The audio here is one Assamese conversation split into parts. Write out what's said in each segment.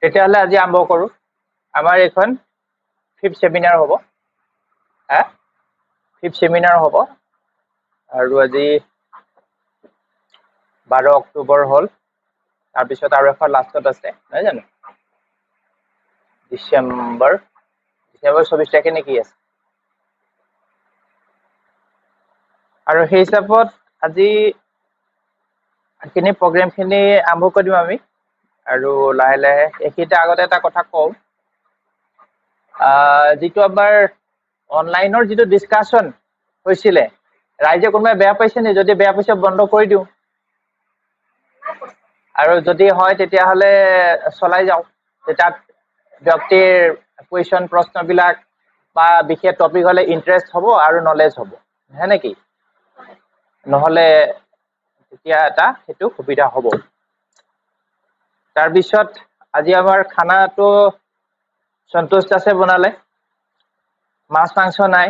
তেতিয়াহ'লে আজি আৰম্ভ কৰোঁ। আমাৰ এইখন 5th সেমিনাৰ হ'ব। 5th সেমিনাৰ হ'ব আৰু আজি 12 অক্টোবৰ হ'ল। তাৰপিছত আৰু এখন লাষ্টত আছে, নহয় জানো? ডিচেম্বৰ 24 তাৰিখে নেকি আছে? আৰু সেই হিচাপত আজি প্ৰগ্ৰেমখিনি আৰম্ভ কৰি দিম আমি। আৰু লাহে লাহে এইখিনিতে আগতে এটা কথা কওঁ, যিটো আমাৰ অনলাইনৰ যিটো ডিছকাশ্যন হৈছিলে, ৰাইজে কোনোবাই বেয়া পাইছে নি? যদি বেয়া পাইছে বন্ধ কৰি দিওঁ, আৰু যদি হয় তেতিয়াহ'লে চলাই যাওঁ। তাত ব্যক্তিৰ কুৱেশ্যন প্ৰশ্নবিলাক বা বিশেষ টপিক হ'লে ইণ্টাৰেষ্ট হ'ব আৰু নলেজ হ'ব, নহয় নেকি? নহ'লে তেতিয়া সেইটো সুবিধা হ'ব। তাৰপিছত আজি আমাৰ খানাটো সন্তোষ দাসে বনালে। মাছ মাংস নাই,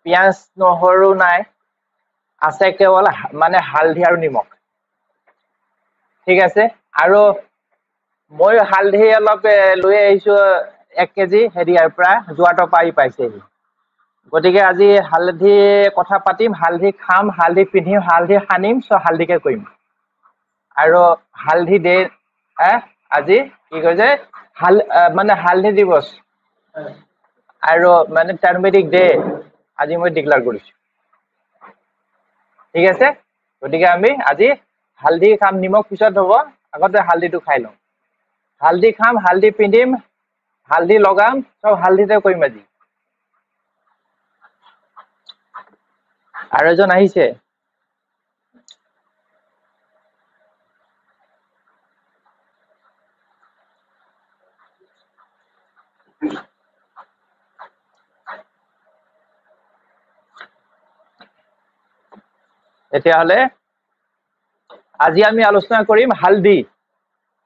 পিঁয়াজ নহৰু নাই, আছে কেৱল মানে হালধি আৰু নিমখ। ঠিক আছে, আৰু মই হালধি অলপ লৈ আহিছোঁ 1 কেজি হেৰিয়াৰ পৰা, যোৰহাটৰ পৰা পাইছেহি। গতিকে আজি হালধি কথা পাতিম, হালধি খাম, হালধি পিন্ধিম, হালধি সানিম, হালধিকে কৰিম। আৰু হালধি আজি কি কৈছে, মানে হালধি দিৱস আৰু মানে টাৰ্মেৰিক ডে আজি মই ডিক্লেয়াৰ কৰিছোঁ। ঠিক আছে, গতিকে আমি আজি হালধি খাম, নিমখ পিছত হ'ব, আগতে হালধিটো খাই লওঁ। হালধি খাম, হালধি পিন্ধিম, হালধি লগাম, চব হালধিতে কৰিম আজি। আৰু এজন আহিছে, তেতিয়াহ'লে আজি আমি আলোচনা কৰিম হালধি।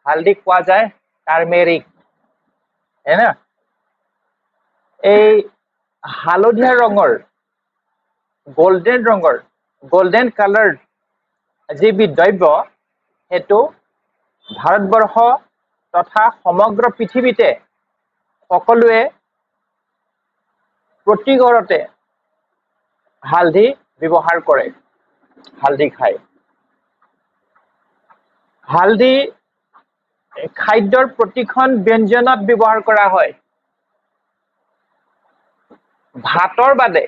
হালধি কোৱা যায় টাৰ্মেৰিক, হয় না? এই হালধীয়া ৰঙৰ, গল্ডেন কালাৰ যিবিধ দ্ৰব্য, সেইটো ভাৰতবৰ্ষ তথা সমগ্ৰ পৃথিৱীতে সকলোৱে প্ৰতি ঘৰতে হালধি ব্যৱহাৰ কৰে, হালধি খায়। হালধি খাদ্যৰ প্ৰতিখন ব্যঞ্জনত ব্যৱহাৰ কৰা হয়। ভাতৰ বাদে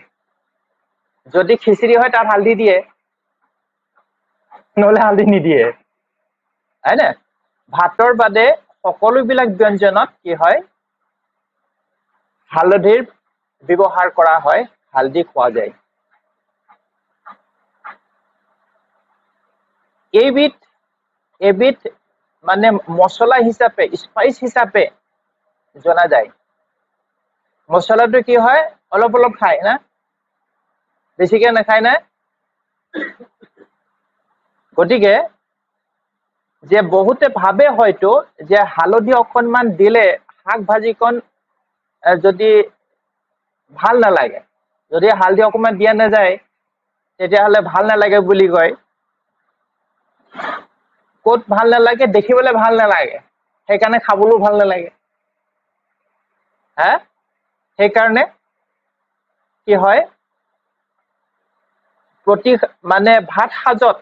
যদি খিচিৰি হয় তাত হালধি দিয়ে, নহ'লে হালধি নিদিয়ে, হয় নে? ভাতৰ বাদে সকলোবিলাক ব্যঞ্জনত কি হয়, হালধিৰ ব্যৱহাৰ কৰা হয়, হালধি খোৱা যায়। এবিধ মানে মছলা হিচাপে, স্পাইচ হিচাপে জনা যায়। মছলাটো কি হয়, অলপ অলপ খায় না, বেছিকে নাখায় না? গতিকে যে বহুতে ভাবে হয়তো যে হালধি অকণমান দিলে শাক ভাজিকণ যদি ভাল নালাগে, যদি হালধি অকণমান দিয়া নাযায় তেতিয়াহ'লে ভাল নালাগে বুলি কয়। ক'ত ভাল নালাগে, দেখিবলৈ ভাল নালাগে, সেইকাৰণে খাবলৈও ভাল নালাগে। সেইকাৰণে কি হয়, মানে ভাত সাজত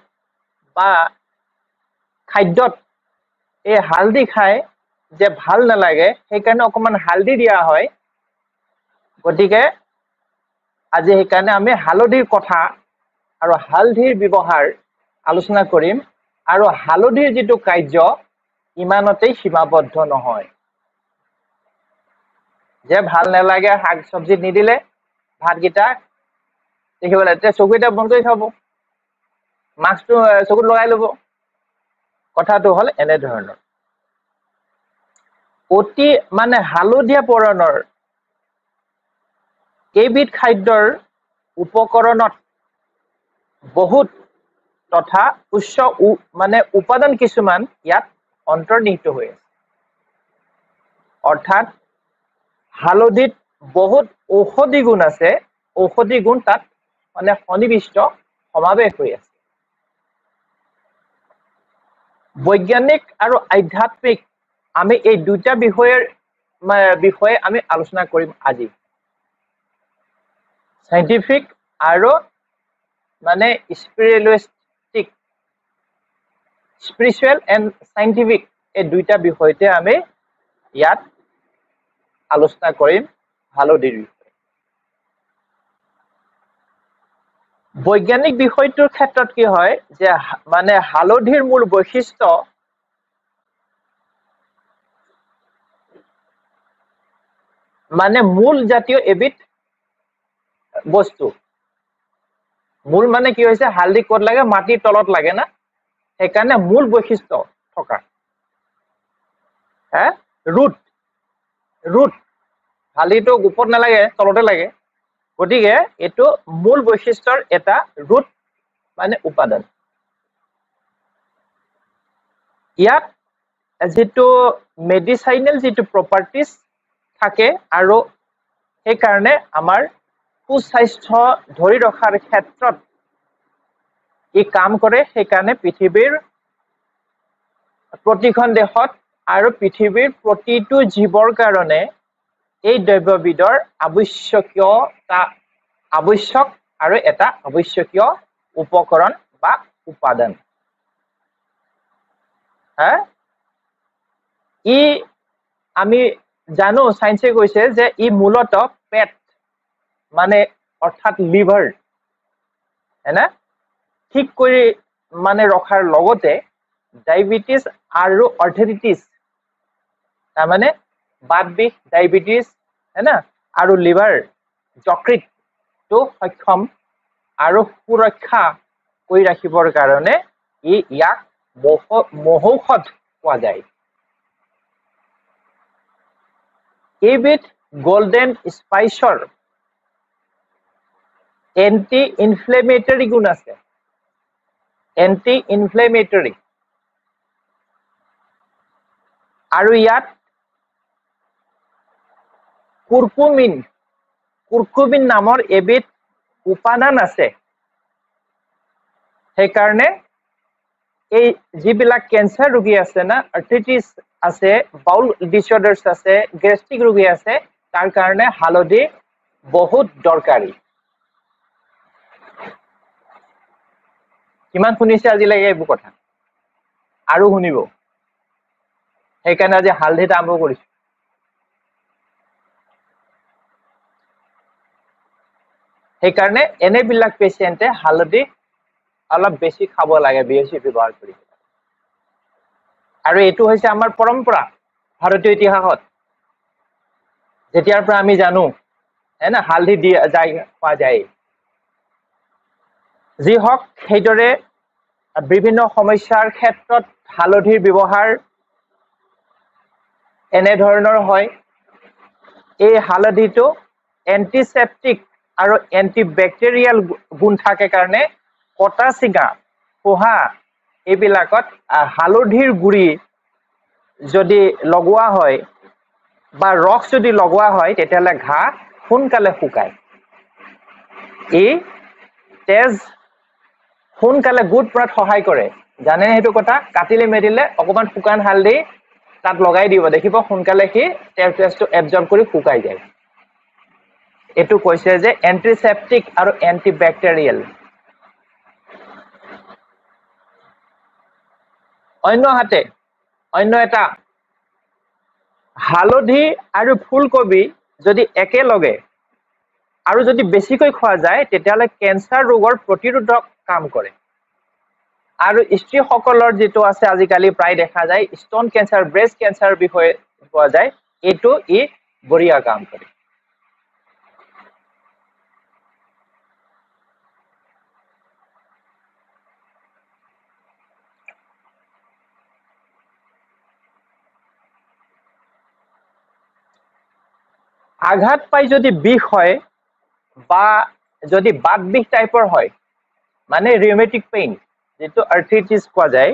বা খাদ্যত এই হালধি খাই যে ভাল নালাগে, সেইকাৰণে অকণমান হালধি দিয়া হয়। গতিকে আজি সেইকাৰণে আমি হালধিৰ কথা আৰু হালধিৰ ব্যৱহাৰ আলোচনা কৰিম। আৰু হালধিৰ যিটো কাৰ্য ইমানতেই সীমাবদ্ধ নহয়। যে ভাল নালাগে, শাক চব্জিত নিদিলে ভাতকেইটা দেখিবলৈ, এতিয়া চকুকেইটা বন্ধ কৰি খাব, মাস্কটো চকুত লগাই ল'ব। কথাটো হ'ল এনেধৰণৰ। অতি মানে হালধীয়া বৰণৰ কেইবিধ খাদ্যৰ উপকৰণত বহুত তথা উচ্চ মানে উপাদান কিছুমান ইয়াত অন্তৰ্নিহিত হৈ আছে। অৰ্থাৎ হালধিত বহুত ঔষধি গুণ আছে, ঔষধি গুণ তাত মানে সন্নিৱিষ্ট সমাৱেশ হৈ আছে। বৈজ্ঞানিক আৰু আধ্যাত্মিক আমি এই দুটা বিষয়ে আমি আলোচনা কৰিম আজি সাইন্টিফিক আৰু মানে স্পিৰিচুৱেল এণ্ড সাইন্টিফিক এই দুটা বিষয়তে আমি ইয়াত আলোচনা কৰিম হালধিৰ বিষয়ে বৈজ্ঞানিক বিষয়টোৰ ক্ষেত্ৰত কি হয় যে মানে হালধিৰ মূল বৈশিষ্ট্য মানে মূল জাতীয় এবিধ বস্তু মূল মানে কি হৈছে হালধি ক'ত লাগে মাটিৰ তলত লাগে না সেইকাৰণে মূল বৈশিষ্ট্য থকা ৰুট হালধিটো ওপৰত নালাগে তলতে লাগে গতিকে এইটো মূল বৈশিষ্ট্যৰ এটা ৰুট মানে উপাদান ইয়াত যেটো মেডিচাইনেল যেটো প্ৰপাৰ্টিজ থাকে আৰু সেই কাৰণে আমাৰ সুস্বাস্থ্য ধৰি ৰখাৰ ক্ষেত্ৰত ই কাম কৰে সেই কাৰণে পৃথিৱীৰ প্ৰতিখন দেশত আৰু পৃথিৱীৰ প্ৰতিটো জীৱৰ কাৰণে এই দ্ৰব্যবিধৰ আৱশ্যক আৰু এটা আৱশ্যকীয় উপকৰণ বা উপাদান ই আমি জানো সাইন্সে কৈছে যে ই মূলতঃ পেট মানে অৰ্থাৎ লিভাৰ হেনা ঠিক কৰি মানে ৰখাৰ লগতে ডায়াবেটিস আৰু আৰ্থৰাইটিস তাৰ মানে বাত বিষ ডায়াবেটিস হেনা আৰু লিভাৰ যকৃত তো সক্ষম আৰু সুৰক্ষা কৰি ৰাখিবৰ কাৰণে ইয়াক মহৌষধ পোৱা যায় এইবিধ গোল্ডেন স্পাইচৰ এন্টি ইনফ্লেমেটৰী গুণ আছে এন্টি ইনফ্লেমেটৰী আৰু ইয়াত কুৰকুমিন নামৰ এবিধ উপাদান আছে সেই কাৰণে এই যিবিলাক কেন্সাৰ ৰোগী আছে না আৰ্থৰাইটিস আছে বাউল ডিসঅৰ্ডাৰস আছে গেষ্ট্ৰিক ৰোগী আছে তাৰ কাৰণে হালধি বহুত দৰকাৰী কিমান শুনিছে আজিলৈকে এই কথা আৰু শুনিব সেইকাৰণে আজি হালধিত আৰম্ভ কৰিছো সেইকাৰণে এনেবিলাক পেশেন্টে হালধি অলপ বেছি খাব লাগে বেছি ব্যৱহাৰ কৰিব আৰু এটো হৈছে আমাৰ পৰম্পৰা ভাৰতীয় ইতিহাসত যেতিয়াৰ পৰা আমি জানো হেনা হালধি দিয়া যায় পোৱা যায় যি হওক সেইদৰে বিভিন্ন সমস্যাৰ ক্ষেত্ৰত হালধিৰ ব্যৱহাৰ এনে ধৰণৰ হয় এই হালধিটো এন্টিসেপ্টিক আৰু এন্টিবেক্টেৰিয়াল গুণ থাকে কাৰণে কটা চিগা পোহা এইবিলাকত হালধিৰ গুৰি যদি লগোৱা হয় বা ৰস যদি লগোৱা হয় তেতিয়ালে ঘা সোনকালে শুকায় এই তেজ সোনকালে গুড পৰাত সহায় কৰে জানে হেতু কথা কাটিলে মেদিলে অকমান শুকান হালধি তাত লগাই দিব দেখিব সোনকালে কি তেজটো এবজৰ্ব কৰি শুকাই যায় এটো কৈছে যে এন্টিসেপ্টিক আৰু এন্টিবেক্টেৰিয়াল অন্য এটা হালধি আৰু ফুলকবি যদি একেলগে আৰু যদি বেছিকৈ খোৱা যায় তেতিয়ালে কেন্সাৰ ৰোগৰ প্ৰতিৰোধক কাম কৰে আৰু স্ত্ৰীসকলৰ যেটো আছে আজিকালি প্ৰায় দেখা যায় স্তন কেন্সাৰ ব্ৰেষ্ট কেন্সাৰ বিষয়ে পোৱা যায় এটো ই বঢ়িয়া কাম কৰে আঘাত পাই যদি বিষ হয় বা যদি বাত বিষ টাইপৰ হয় মানে ৰিউমেটিক পেইন যেটো আৰ্থৰাইটিস কোৱা যায়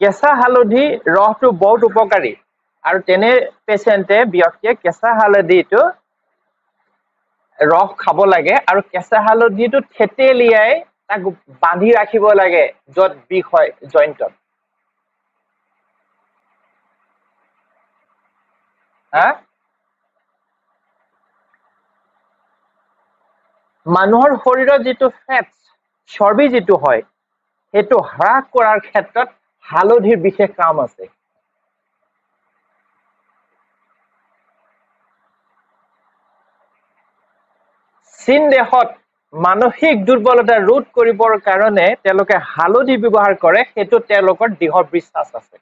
কেঁচা হালধি ৰসটো বহুত উপকাৰী আৰু তেনে পেশেন্টে ব্যক্তিয়ে কেঁচা হালধিটো ৰস খাব লাগে আৰু কেঁচা হালধিটো থেতেলিয়াই তাক বান্ধি ৰাখিব লাগে যত বিষ হয় জইন্টত হা মানুহৰ শৰীৰত যিটো ফেট চৰ্বি যিটো হয় সেইটো হ্ৰাস কৰাৰ ক্ষেত্ৰত হালধিৰ বিশেষ কাম আছে চীন দেশত মানসিক দুৰ্বলতা ৰোধ কৰিবৰ কাৰণে তেওঁলোকে হালধি ব্যৱহাৰ কৰে সেইটো তেওঁলোকৰ দৃঢ় বিশ্বাস আছে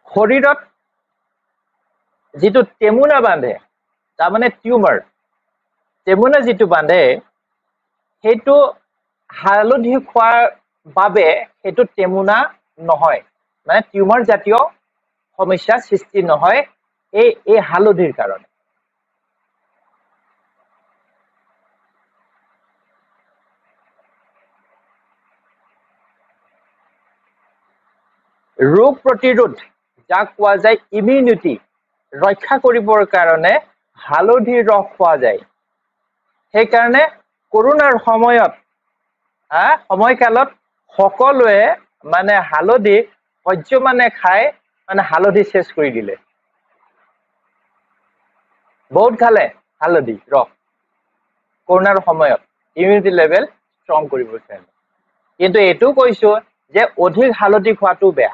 শৰীৰত যিটো টেমুনা বান্ধে তাৰমানে টিউমাৰ টেমুনা যিটো বান্ধে সেইটো হালধি খোৱাৰ বাবে সেইটো টেমুনা নহয় মানে টিউমাৰ জাতীয় সমস্যা সৃষ্টি নহয় এই হালধিৰ কাৰণে ৰোগ প্ৰতিৰোধ যাক কোৱা যায় ইমিউনিটি ৰক্ষা কৰিবৰ কাৰণে হালধিৰ ৰস খোৱা যায় সেইকাৰণে কৰোনাৰ সময়কালত সকলোৱে মানে হালধি সহ্য মানে খাই মানে হালধি শেষ কৰি দিলে বহুত খালে হালধি ৰস কৰোনাৰ সময়ত ইমিউনিটি লেভেল ষ্ট্ৰং কৰিবৰ কাৰণে কিন্তু এইটো কৈছো যে অধিক হালধি খোৱাটো বেয়া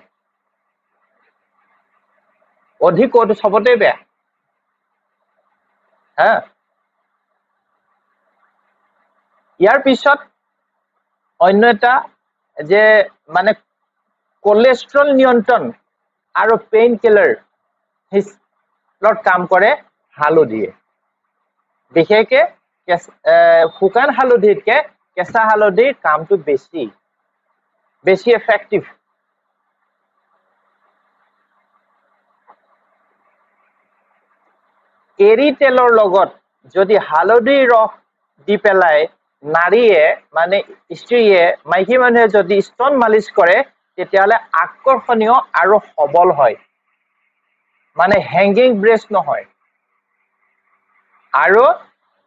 অধিক কোৱাটো সবতে বেয়া হা ইয়াৰ পিছত অন্য এটা যে মানে কোলেষ্ট্ৰল নিয়ন্ত্ৰণ আৰু পেইন কিলাৰ কাম কৰে হালধিয়ে বিশেষকে শুকান হালধিতকে কেঁচা হালধিৰ কামটো বেছি এফেক্টিভ এৰি তেলৰ লগত যদি হালধিৰ ৰস দি পেলাই নাৰীয়ে মানে স্ত্ৰীয়ে মাইকী মানুহে যদি স্তন মালিচ কৰে তেতিয়াহ'লে আকৰ্ষণীয় আৰু সবল হয় মানে হেংগিং ব্ৰেষ্ট নহয় আৰু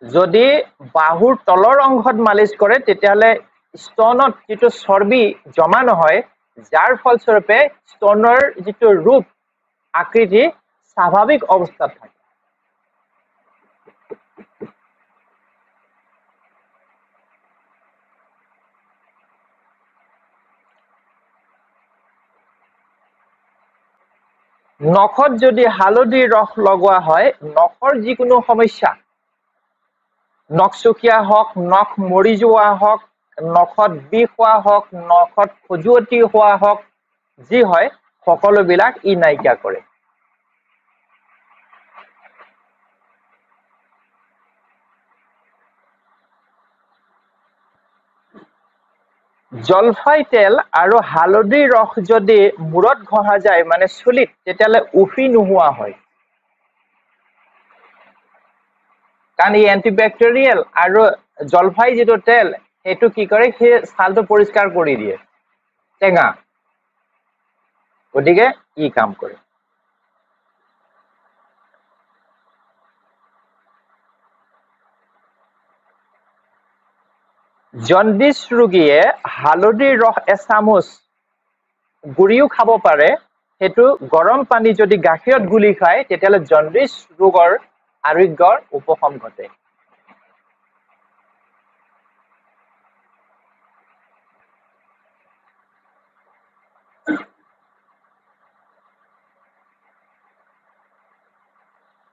যদি বাহুৰ তলৰ অংশত মালিচ কৰে তেতিয়াহ'লে স্তনত যিটো চৰ্বি জমা নহয় যাৰ ফলস্বৰূপে স্তনৰ যিটো ৰূপ আকৃতি স্বাভাৱিক অৱস্থাত থাকে নখত যদি হালধিৰ ৰস লগোৱা হয় নখৰ যিকোনো সমস্যা নখচুকীয়া হওক নখ মৰি যোৱা হওক নখত বিষ হোৱা হওক নখত খজুৱতি হোৱা হওক যি হয় সকলোবিলাক ই নাইকিয়া কৰে জলফাই তেল আৰু হালধিৰ ৰস যদি মূৰত ঘঁহা যায় মানে চুলিত তেতিয়াহ'লে উফি নোহোৱা হয় কাৰণ ই এন্টিবেক্টেৰিয়েল আৰু জলফাই যিটো তেল সেইটো কি কৰে সেই ছালটো পৰিষ্কাৰ কৰি দিয়ে টেঙা গতিকে ই কাম কৰে জণ্ডিস ৰোগীয়ে হালধিৰ ৰস এচামুচ গুৰিও খাব পাৰে সেইটো গৰম পানী যদি গাখীৰত গুলি খায় তেতিয়াহ'লে জণ্ডিস ৰোগৰ আৰোগ্যৰ উপশম ঘটে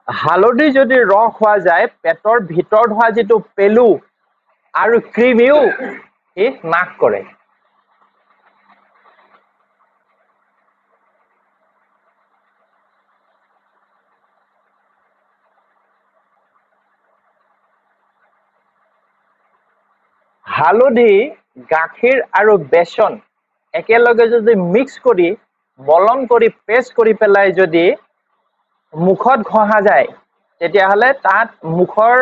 হালধি যদি ৰস হোৱা যায় পেটৰ ভিতৰত হোৱা যিটো পেলু আৰু কৃমিও ই নাশ কৰে হালধি গাখীৰ আৰু বেচন একেলগে যদি মিক্স কৰি মলম কৰি পেষ্ট কৰি পেলাই যদি মুখত ঘঁহা যায় তেতিয়াহ'লে তাত মুখৰ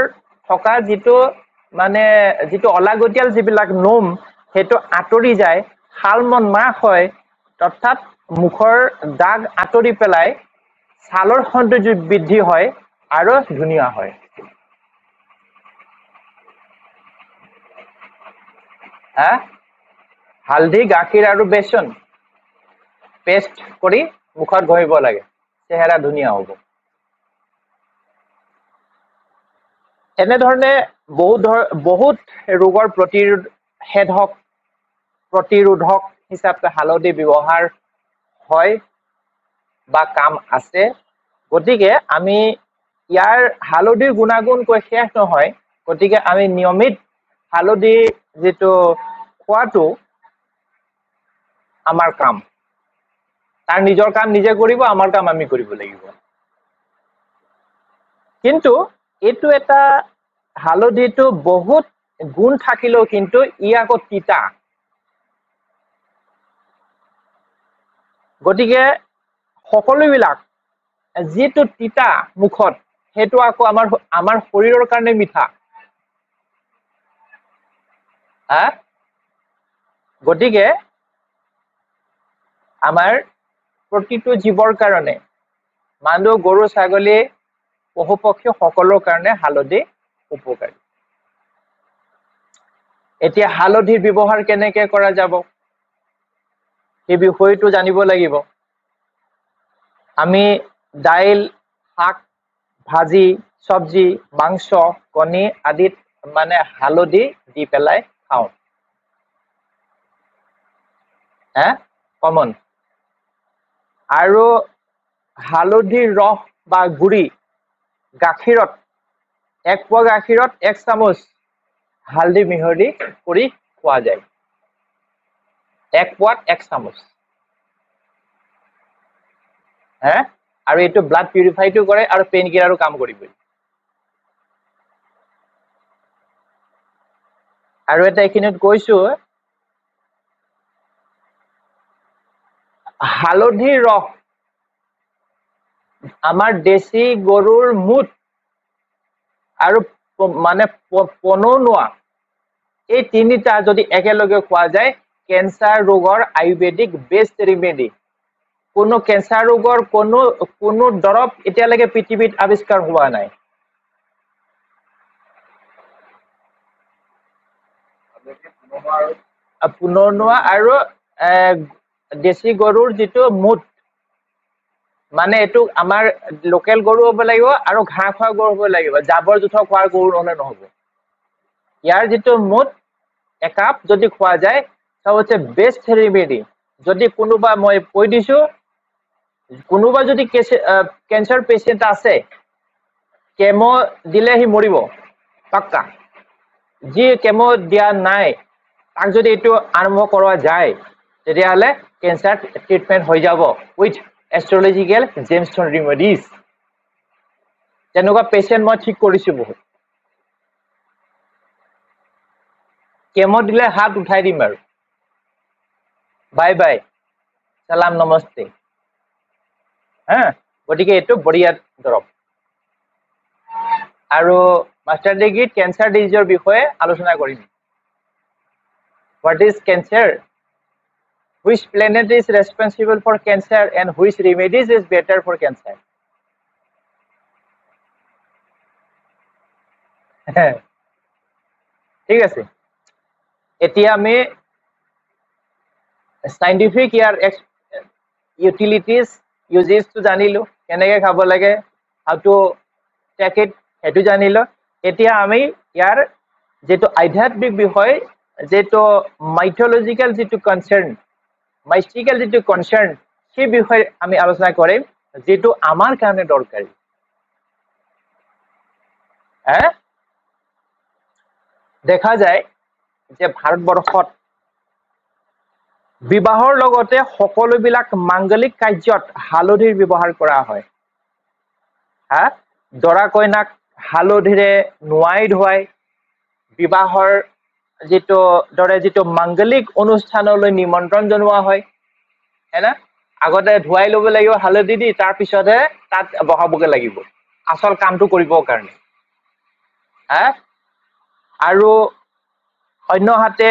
থকা যিটো মানে যিটো অলাগতিয়াল যিবিলাক নোম সেইটো আঁতৰি যায় শালমন নাশ হয় অৰ্থাৎ মুখৰ দাগ আঁতৰি পেলাই ছালৰ সৌন্দৰ্য বৃদ্ধি হয় আৰু ধুনীয়া হয়। হালধি, গাখীৰ আৰু বেচন পেষ্ট কৰি মুখত ঘঁহিব লাগে, চেহেৰা ধুনীয়া হ'ব। এনেধৰণে বহুত ৰোগৰ প্ৰতিৰোধক হিচাপে হালধি ব্যৱহাৰ হয় বা কাম আছে। গতিকে আমি ইয়াৰ হালধিৰ গুণাগুণ কৈ শেষ নহয়। গতিকে আমি নিয়মিত হালধি যিটো খোৱাটো আমাৰ কাম। তাৰ নিজৰ কাম নিজে কৰিব, আমাৰ কাম আমি কৰিব লাগিব। কিন্তু এইটো এটা হালধিটো বহুত গুণ থাকিলেও কিন্তু ই আকৌ তিতা। গতিকে সকলোবিলাক যিটো তিতা মুখত সেইটো আকৌ আমাৰ শৰীৰৰ কাৰণে মিঠা। গতিকে আমাৰ প্ৰতিটো জীৱৰ কাৰণে, মানুহ, গৰু, ছাগলী, পশু পক্ষী সকলৰ কাৰণে হালধি উপকাৰী। এতিয়া হালধিৰ ব্যৱহাৰ কেনেকে কৰা যাব সেই বিষয়টো জানিব লাগিব। আমি দাইল, শাক, ভাজি, চব্জি, মাংস, কণী আদিত মানে হালধি দি পেলাই খাওঁ। কমন। আৰু হালধিৰ ৰস বা গুড়ি গাখীৰত, 1 পোৱা গাখীৰত 1 চামুচ হালধি মিহলি কৰি খোৱা যায়। 1 পোৱাত 1 চামুচ। আৰু এইটো ব্লাড পিউৰিফাইটো কৰে আৰু পেইন কিলাৰো কাম কৰিব। আৰু এটা এইখিনিত কৈছো, হালধিৰ ৰস আমাৰ দেশী গৰুৰ মুত আৰু মানে পনৌনোৱা, এই তিনিটা যদি একেলগে খোৱা যায়, কেঞ্চাৰ ৰোগৰ আয়ুৰ্বেদিক বেষ্ট ৰেমেডি। কোনো কেঞ্চাৰ ৰোগৰ কোনো দৰৱ এতিয়ালৈকে পৃথিৱীত আৱিষ্কাৰ হোৱা নাই। পুনৰনোৱা আৰু দেশী গৰুৰ যিটো মুত, মানে এইটো আমাৰ লোকেল গৰু হ'ব লাগিব আৰু ঘাঁহ খোৱা গৰু হ'ব লাগিব, জাবৰ জোথৰ খোৱাৰ গৰু নহ'লে নহ'ব। ইয়াৰ যিটো মুত একাপ যদি খোৱা যায়, সবতছে বেষ্ট ৰেমেডি। যদি কোনোবা, মই কৈ দিছো, কোনোবা যদি কেঞ্চাৰ পেচেণ্ট আছে, কেমো দিলে সি মৰিব পাক্কা। যি কেমো দিয়া নাই, তাক যদি এইটো আৰম্ভ কৰোৱা যায়, তেতিয়াহ'লে কেঞ্চাৰ ট্ৰিটমেণ্ট হৈ যাব উইথ এষ্ট্ৰলজিকেল জেমষ্টন ৰেমেডিজ। তেনেকুৱা পেচেণ্ট মই ঠিক কৰিছো বহুত। কেমো দিলে হাত উঠাই দিম আৰু বাই বাই, চালাম, নমস্তে। গতিকে এইটো বঢ়িয়া দৰৱ। আৰু মাষ্টাৰ ডিগ্ৰীত কেঞ্চাৰ ডিজিজৰ বিষয়ে আলোচনা কৰিম। What is cancer? Which planet is responsible for cancer and which remedies is better for cancer? ঠিক আছে, এতিয়া আমি সাইন্টিফিক ইয়াৰ ইউটিলিটিজ, ইউজেছটো জানিলো, কেনেকে খাব লাগে, হাউ টু টেক ইট সেইটো জানিলো। এতিয়া আমি ইয়াৰ যেটো আধ্যাত্মিক বিষয়, যেটো মাইথোলজিক্যাল যেটো কনসাৰ্ন, মাইস্টিক্যাল যেটো কনসাৰ্ন, সেই বিষয়ে আমি আলোচনা কৰিম, যেটো আমাৰ কাৰণে দৰকাৰী। দেখা যায় যে ভাৰতবৰ্ষত বিবাহৰ লগতে সকলোবিলাক মাংগলিক কাৰ্যত হালধিৰ ব্যৱহাৰ কৰা হয়। দৰা কইনাক হালধিৰে নোৱাই ধুৱাই বিবাহৰ যিটো মাংগলিক অনুষ্ঠানলৈ নিমন্ত্ৰণ জনোৱা হয়, আগতে ধুৱাই ল'ব লাগিব হালধি দি, তাৰ পিছতহে তাত বহাবগে লাগিব আচল কামটো কৰিবৰ কাৰণে। আৰু অন্যহাতে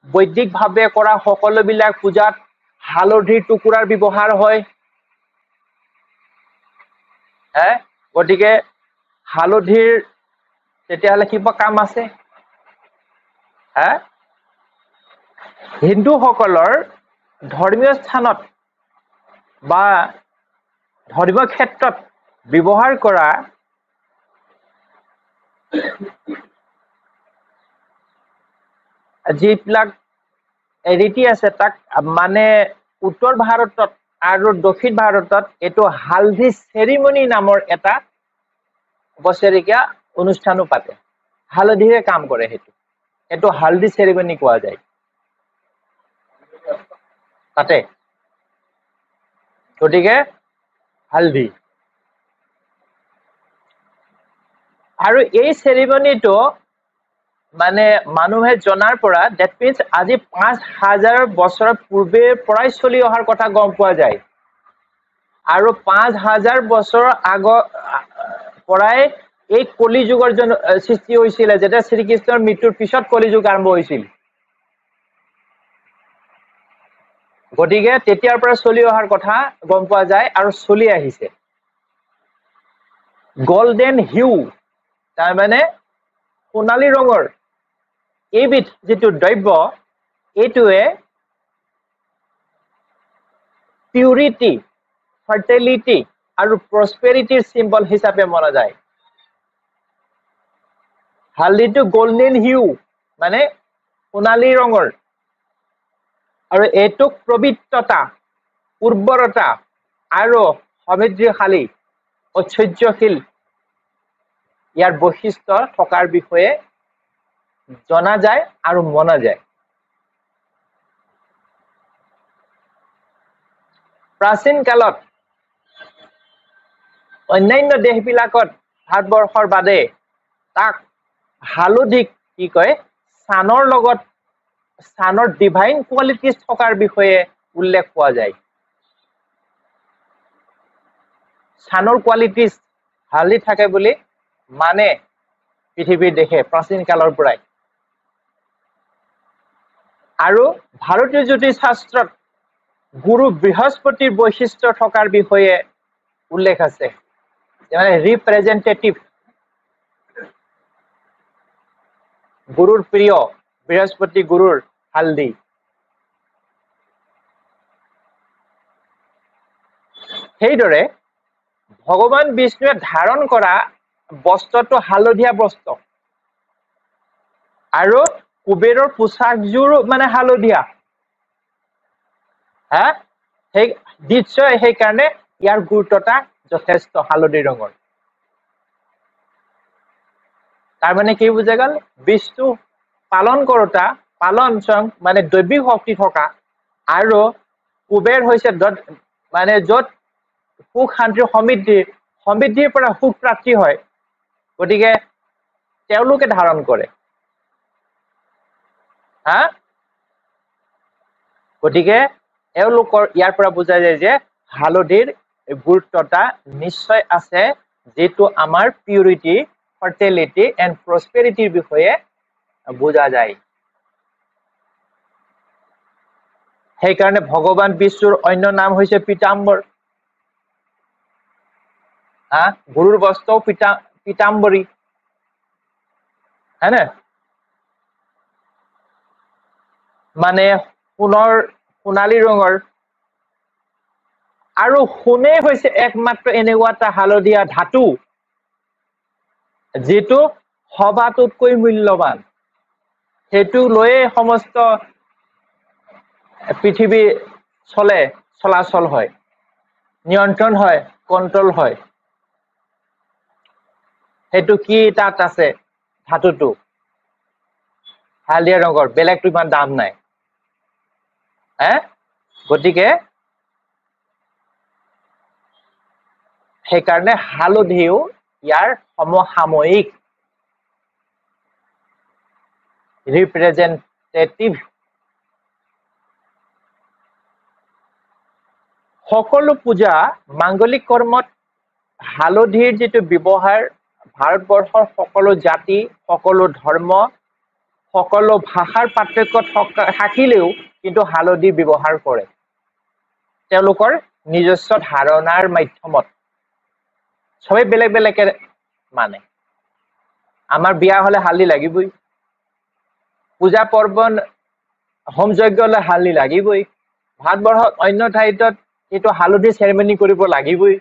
বৈদিকভাৱে কৰা সকলোবিলাক পূজাত হালধিৰ টুকুৰাৰ ব্যৱহাৰ হয়। গতিকে হালধিৰ তেতিয়াহ'লে কিবা কাম আছে হিন্দুসকলৰ ধৰ্মীয় স্থানত বা ধৰ্মীয় ক্ষেত্ৰত ব্যৱহাৰ কৰা যিবিলাক ৰীতি আছে তাক মানে উত্তৰ ভাৰতত আৰু দক্ষিণ ভাৰতত এইটো হালধি চেৰিমনি নামৰ এটা বছৰেকীয়া অনুষ্ঠানো পাতে হালধিৰে কাম কৰে সেইটো হালধি চেৰিমনি কোৱা যায় তাতে গতিকে হালধি আৰু এই চেৰিমনিটো মানে মানুহে জনাৰ পৰা that means আজি 5000 বছৰ পূৰ্বেৰ পৰাই চলি অহাৰ কথা গম পোৱা যায় আৰু 5000 বছৰ আগৰ পৰাই এই কলি যুগৰ সৃষ্টি হৈছিল যেটা শ্ৰীকৃষ্ণৰ মৃত্যুৰ পিছত কলি যুগ আৰম্ভ হৈছিল গতিকে তেতিয়াৰ পৰা চলি অহাৰ কথা গম পোৱা যায় আৰু চলি আহিছে গোল্ডেন হিউ তাৰ মানে সোণালী ৰঙৰ এইবিধ যেটো দ্ৰব্য এইটোৱে পিউৰিটি ফাৰ্টিলিটি আৰু প্ৰসপেৰিটিৰ সিম্বল হিচাপে মনা যায় হালধিটো গোল্ডেন হিউ মানে সোণালী ৰঙৰ আৰু এইটোক পবিত্ৰতা উৰ্বৰতা আৰু সমৃদ্ধিশালী ঐশ্বৰ্যশীল ইয়াৰ বৈশিষ্ট্য থকাৰ বিষয়ে জনা যায় আৰু মনা যায় প্ৰাচীন কালত অন্যান্য দেশবিলাকত ভাৰতবৰ্ষৰ বাদে তাক হালধিক কি কয় সানৰ ডিভাইন কোৱালিটিজ থকাৰ বিষয়ে উল্লেখ পোৱা যায় সানৰ কোৱালিটিজ হালধি থাকে বুলি মানে পৃথিৱীৰ দেশে প্ৰাচীন কালৰ পৰাই আৰু ভাৰতীয় জ্যোতিষ শাস্ত্ৰত গুৰু বৃহস্পতিৰ বৈশিষ্ট্য থকাৰ বিষয়ে উল্লেখ আছে মানে ৰিপ্ৰেজেন্টেটিভ গুৰুৰ প্ৰিয় বৃহস্পতি গুৰুৰ হালধি সেইদৰে ভগৱান বিষ্ণুৱে ধাৰণ কৰা বস্ত্ৰটো হালধীয়া বস্ত্ৰ আৰু কুবেৰৰ পোছাকযোৰ মানে হালধীয়া নিশ্চয় সেইকাৰণে ইয়াৰ গুৰুত্বতা যথেষ্ট হালধি ৰঙৰ তাৰ মানে কি বুজা গ'ল বিষ্ণু পালন কৰোতা পালন মানে দৈবিক শক্তি থকা আৰু কুবেৰ হৈছে মানে য'ত সুখ শান্তি সমৃদ্ধিৰ পৰা সুখ প্ৰাপ্তি হয় গতিকে তেওঁলোকে ধাৰণ কৰে গতিকে এওঁলোকৰ ইয়াৰ পৰা বুজা যায় যে হালধিৰ গুৰুত্বতা নিশ্চয় আছে যেটো আমাৰ পিউৰিটি ফাৰ্টিলিটি এণ্ড প্ৰসপেৰিটিৰ বিষয়ে বুজা যায় সেইকাৰণে ভগৱান বিষ্ণুৰ অন্য নাম হৈছে পীতাম্বৰ গুৰুৰ বস্ত্ৰ পীতাম্বৰী হয়নে মানে সোণালী ৰঙৰ আৰু সোণে হৈছে একমাত্ৰ এনেকুৱা এটা হালধীয়া ধাতু যেটো সবাতোতকৈ মূল্যৱান সেইটো লৈয়ে সমস্ত পৃথিৱী চলাচল হয় নিয়ন্ত্ৰণ হয় কন্ট্ৰোল হয় সেইটো কি তাত আছে ধাতুটো হালধীয়া ৰঙৰ বেলেগটো ইমান দাম নাই গতিকে সেইকাৰণে হালধিও ইয়াৰ সমসাময়িক ৰিপ্ৰেজেন্টেটিভ সকলো পূজা মাংগলিক কৰ্মত হালধিৰ যেটো ব্যৱহাৰ ভাৰতবৰ্ষৰ সকলো জাতি সকলো ধৰ্ম সকলো ভাষাৰ পাৰ্থক্য থাকিলেও কিন্তু হালধি ব্যৱহাৰ কৰে তেওঁলোকৰ নিজস্ব ধাৰণাৰ মাধ্যমত সবে বেলেগ বেলেগ মানে আমাৰ বিয়া হলে হালধি লাগিবই পূজা পৰ্বণ হোম যজ্ঞ হলে হালধি লাগিবই ভাত বৰহত অন্য ঠাইত এইটো হালধি চেৰেমনি কৰিব লাগিবই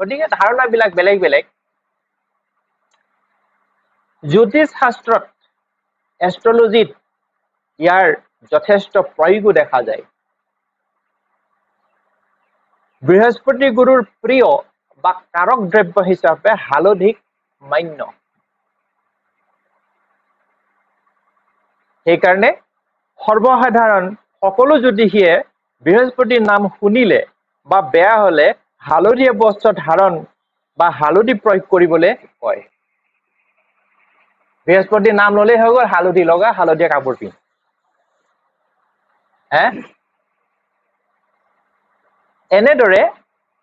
গতিকে ধাৰণাবিলাক বেলেগ বেলেগ জ্যোতিষ শাস্ত্ৰত এষ্ট্ৰলজিত ইয়াৰ যথেষ্ট প্ৰয়োগো দেখা যায় বৃহস্পতি গুৰুৰ প্ৰিয় বা কাৰক দ্ৰব্য হিচাপে হালধিক মান্য সেইকাৰণে সৰ্বসাধাৰণ সকলো জ্যোতিষীয়ে বৃহস্পতিৰ নাম শুনিলে বা বেয়া হলে হালধীয়া বস্ত্ৰ ধাৰণ বা হালধি প্ৰয়োগ কৰিবলৈ কয় বৃহস্পতিৰ নাম ললেই হৈ গ'ল হালধি লগা হালধীয়া কাপোৰ পিন্ধ এনেদৰে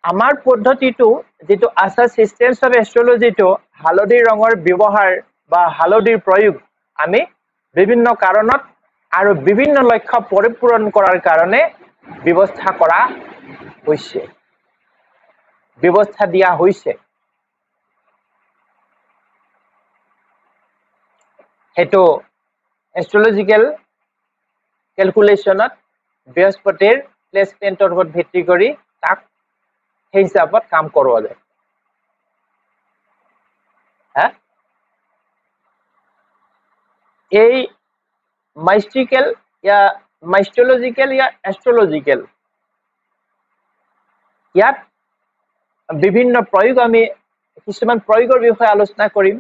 আমাৰ পদ্ধতিটো যেটো আছে সিস্টেমছ অফ এষ্ট্ৰলজিটো হালধি ৰঙৰ ব্যৱহাৰ বা হালধিৰ প্ৰয়োগ আমি বিভিন্ন কাৰণত আৰু বিভিন্ন লক্ষ্য পৰিপূৰণ কৰাৰ কাৰণে ব্যৱস্থা কৰা হৈছে ব্যৱস্থা দিয়া হৈছে হেতু এষ্ট্ৰলজিক্যাল ক্যালকুলেশনত বৃহস্পতিৰ প্লেসমেন্টৰ ওপৰত ভিত্তি কৰি তাক সেই হিচাপত কাম কৰোৱা যায় এই মাইষ্টিকেল या মাইস্ট্ৰলজিক্যাল या এষ্ট্ৰলজিক্যাল ইয়াত বিভিন্ন প্ৰয়োগ আমি কিছুমান প্ৰয়োগৰ বিষয়ে আলোচনা কৰিম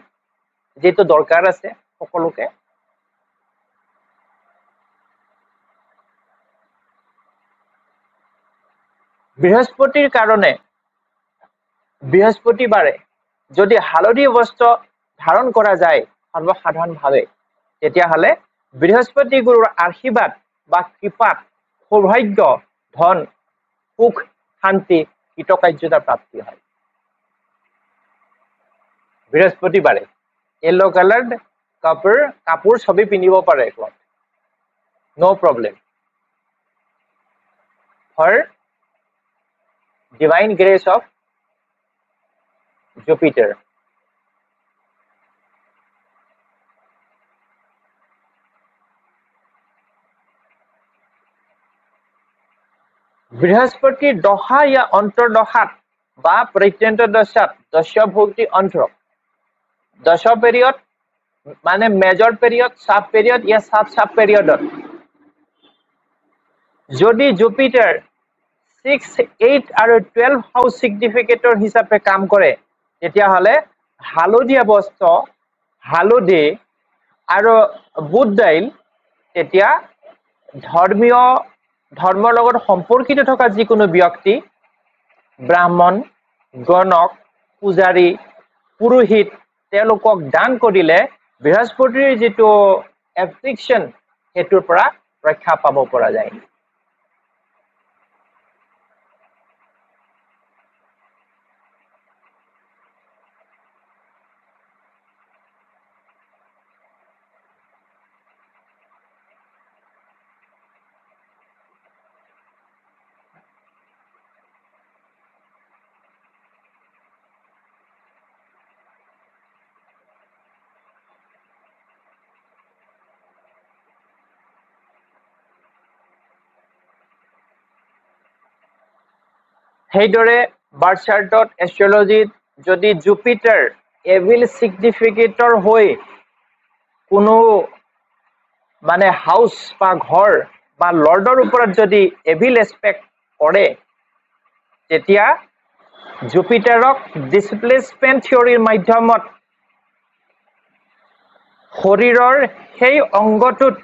যেটো দৰকাৰ আছে সকলোকে বৃহস্পতিৰ কাৰণে বৃহস্পতিবাৰে যদি হালধি বস্ত্ৰ ধাৰণ কৰা যায় সৰ্বসাধাৰণভাৱে তেতিয়া হলে বৃহস্পতি গুৰুৰ আশীৰ্বাদ বা কৃপাত সৌভাগ্য ধন সুখ শান্তি কৃতকাৰ্যতা প্ৰাপ্তি হয় বৃহস্পতিবাৰে yellow colored কাপোৰ সবে পিন্ধিব পাৰে no problem for divine grace of Jupiter বৃহস্পতি দশা या অন্তৰ্দশাত বা প্ৰত্যন্ত দশাত দশ ভক্তি অন্তৰ দশ পিৰিয়ড মানে মেজৰ পিৰিয়ড সাব পিৰিয়ড या সাব পিৰিয়ডত যদি জুপিটাৰ 6 8 আৰু 12 হাউস সিগনিফিকেটৰ হিচাপে কাম কৰে তেতিয়া হলে হালধীয়া বস্ত্ৰ হালধি আৰু বুট দাইল তেতিয়া ধৰ্মৰ লগত সম্পৰ্কিত থকা যিকোনো ব্যক্তি ব্ৰাহ্মণ গণক পূজাৰী পুৰোহিত তেওঁলোকক দান কৰিলে বৃহস্পতিৰ যেটো এফ্লিকশন হেতুৰ পৰা ৰক্ষা পাব পৰা যায় সেইদৰে বাৰ্থ চাৰ্টত এষ্ট্ৰলজিত যদি জুপিটাৰ এভিল সিগনিফিকেটৰ হৈ কোনো মানে হাউস বা ঘৰ বা লৰ্ডৰ ওপৰত যদি এভিল এসপেক্ট কৰে তেতিয়া জুপিটাৰক ডিসপ্লেসমেন্ট থিওৰিৰ মাধ্যমত শৰীৰৰ সেই অংগটোত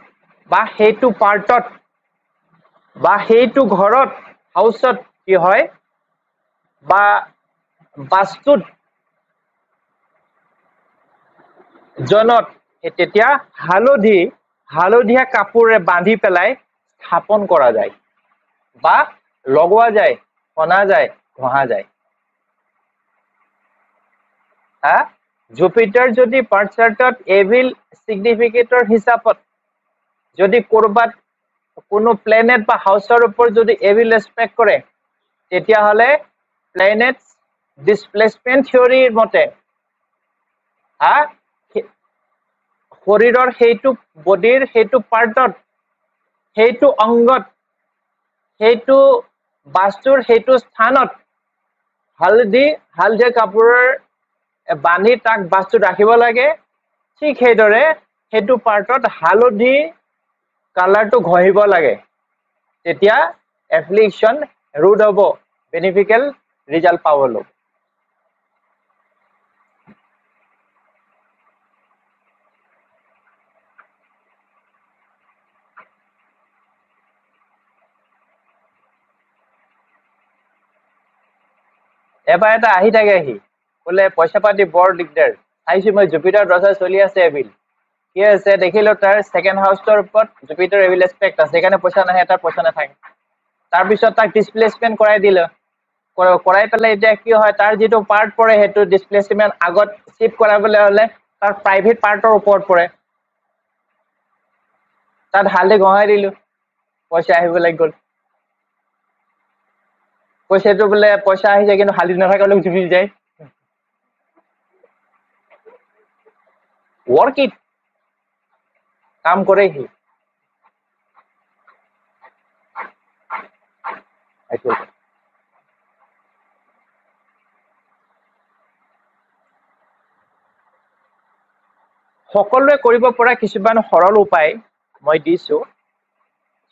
বা সেইটো পাৰ্টত বা সেইটো ঘৰত হাউসত কি হয় বা বাস্তুত জনত তেতিয়া হালধীয়া কাপোৰে বান্ধি পেলাই স্থাপন কৰা যায় বা লগোৱা যায় সনা যায় ঘঁহা যায় জুপিটাৰ যদি বাৰ্থ চাৰ্টত এভিল সিগনিফিকেটৰ হিচাপত যদি কৰবাত কোনো প্লেনেট বা হাউসৰ ওপৰত যদি এভিল এসপেক্ট কৰে তেতিয়া হলে প্লেনেটস ডিসপ্লেসমেন্ট থিওৰিৰ মতে শৰীৰৰ সেইটো বডিৰ সেইটো পাৰ্টত সেইটো অংগত সেইটো বস্তুৰ সেইটো স্থানত হালধীয়া কাপোৰৰ বান্ধি তাক বস্তু ৰাখিব লাগে ঠিক সেইদৰে সেইটো পাৰ্টত হালধি কালাৰটো ঘঁহিব লাগে তেতিয়া এফ্লিকশন ৰোধ হ'ব বেনিফিকেল ৰিজাল্ট পাবলৈ এবাৰ এটা আহি থাকে বোলে পইচা পাতি বৰ দিগদাৰ চাইছো মই জুপিটাৰ দশা চলি আছে এবিল কি আছে দেখিলো তাৰ সেকেন্ড হাউছৰ ওপৰত জুপিটাৰ এবিল এসপেক্ট আছে সেইকাৰণে পইচা নাহে তাৰ পইচা নাথাকে তাৰপিছত তাক ডিসপ্লেসমেন্ট কৰাই দিল কৰাই পেলাই এতিয়া কি হয় তাৰ যেটো পাৰ্ট পৰে হেতু ডিসপ্লেসমেন্ট আগত শিফট কৰাবলৈ হলে তাৰ প্ৰাইভেট পাৰ্টৰ ওপৰত পৰে তাত হালধি ঘঁহাই দিলো পইচা আহিবলৈ গ'ল পইচাটো বোলে পইচা আহি যায় কিন্তু হালধি নাথাকিলে জুপি যায় work it কাম কৰে সকলোৱে কৰিব পৰা কিছুমান সৰল উপায় মই দিছো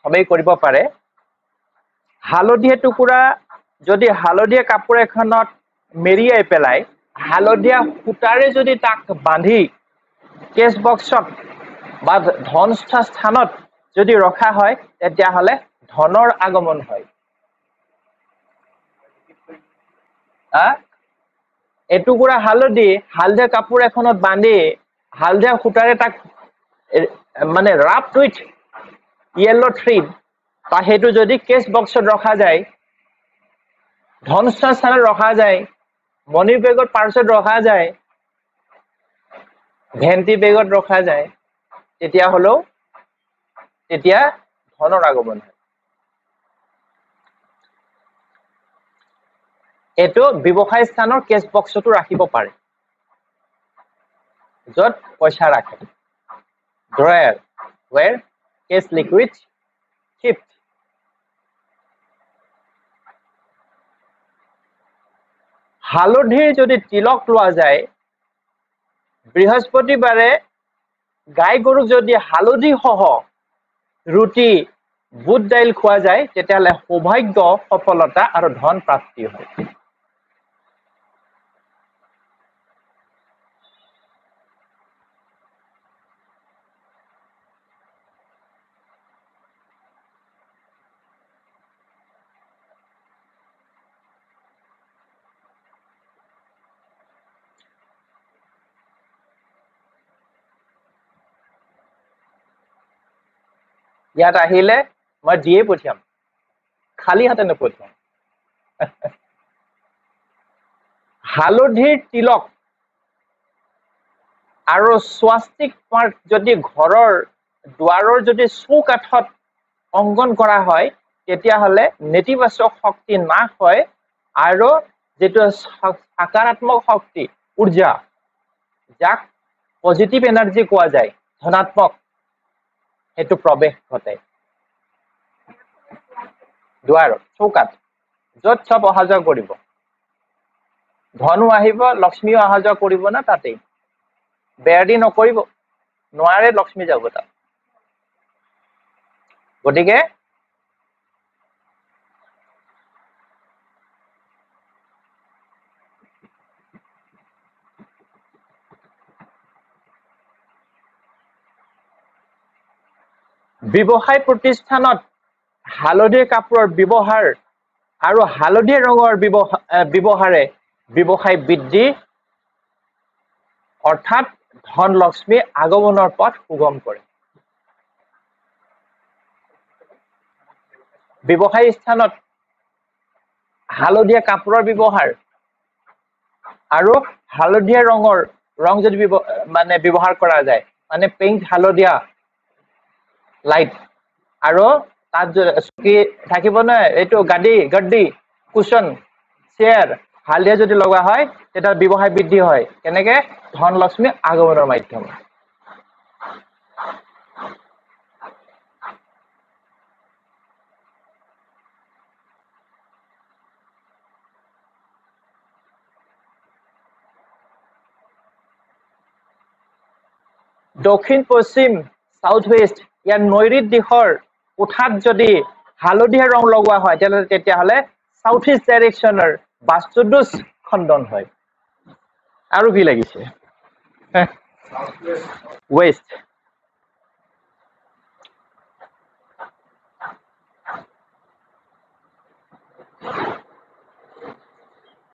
সবেই কৰিব পাৰে হালধীয়া টুকুৰা যদি হালধীয়া কাপোৰ এখনত মেৰিয়াই পেলাই হালধীয়া সূতাৰে যদি তাক বান্ধি কেছ বক্সত বা ধন স্থানত যদি ৰখা হয় তেতিয়া হলে ধনৰ আগমন হয় এটুকুৰা হালধীয়া কাপোৰ এখনত বান্ধি হালধীয়া সূতাৰে তাক মানে ৰাফ উইথ ইয়েলো থ্ৰিড বা হেতু যদি কেছ বক্সত ৰখা যায় ধন স্থানত ৰখা যায় মনি বেগত পাৰ্চত ৰখা যায় ভেন্টি বেগত ৰখা যায় তেতিয়া ধনৰ আগমন হয় এটো ব্যৱসায় স্থানৰ কেছ বক্সটো ৰাখিব পাৰে যত পইচা ৰাখে drawer where cash liquid kept হালধিৰ যদি তিলক লোৱা যায় বৃহস্পতিবাৰে গাই গৰুক যদি হালধি সহ ৰুটি বুট দাইল খোৱা যায় তেতিয়ালে সৌভাগ্য সফলতা আৰু ধন প্ৰাপ্তি হয় ইয়াত আহিলে মই দিয়ে পঠিয়াম খালি হাতে নপঠিয়াম হালধিৰ তিলক আৰু স্বাস্তিক মাৰ্ক যদি ঘৰৰ দুৱাৰৰ যদি চৌকাঠত অংকন কৰা হয় তেতিয়া হলে নেতিবাচক শক্তি নাশ হয় আৰু যেটো সকাৰাত্মক শক্তি ঊৰ্জা যাক পজিটিভ এনাৰ্জি কোৱা যায় ধনাত্মক হেতু প্ৰবেশ ঘটে দুৱাৰ চৌকাত যত সব অহা যোৱা কৰিব ধনু আহিব লক্ষ্মীও অহা যোৱা কৰিব না তাতে বেয়াদি নকৰিব নোৱাৰে লক্ষ্মী যাব তাত গতিকে ব্যৱসায় প্ৰতিষ্ঠানত হালধীয়া কাপোৰৰ ব্যৱহাৰ আৰু হালধীয়া ৰঙৰ ব্যৱহাৰে ব্যৱসায় বৃদ্ধি অৰ্থাৎ ধন লক্ষ্মী আগমনৰ পথ সুগম কৰে ব্যৱসায় স্থানত হালধীয়া কাপোৰৰ ব্যৱহাৰ আৰু হালধীয়া ৰং যদি মানে ব্যৱহাৰ কৰা যায় মানে পিংক হালধীয়া লাইট আৰু তাত কি থাকিব না এটো গাড্ডি কুশন চেয়াৰ হালধিয়া যদি লগোৱা হয় তেতিয়া ব্যৱসায় বৃদ্ধি হয় কেনেকে ধনলক্ষ্মী আগমনৰ মাধ্যম দক্ষিণ পশ্চিম সাউথ ওয়েস্ট ইয়াৰ নৈৰিত দিশৰ কোঠাত যদি হালধীয়া ৰং লগোৱা হয় তেতিয়াহ'লে সাউথ ইষ্ট ডাইৰেকশ্যনৰ বাস্তুদোষ খণ্ডন হয় আৰু কি লাগিছে ওয়েস্ট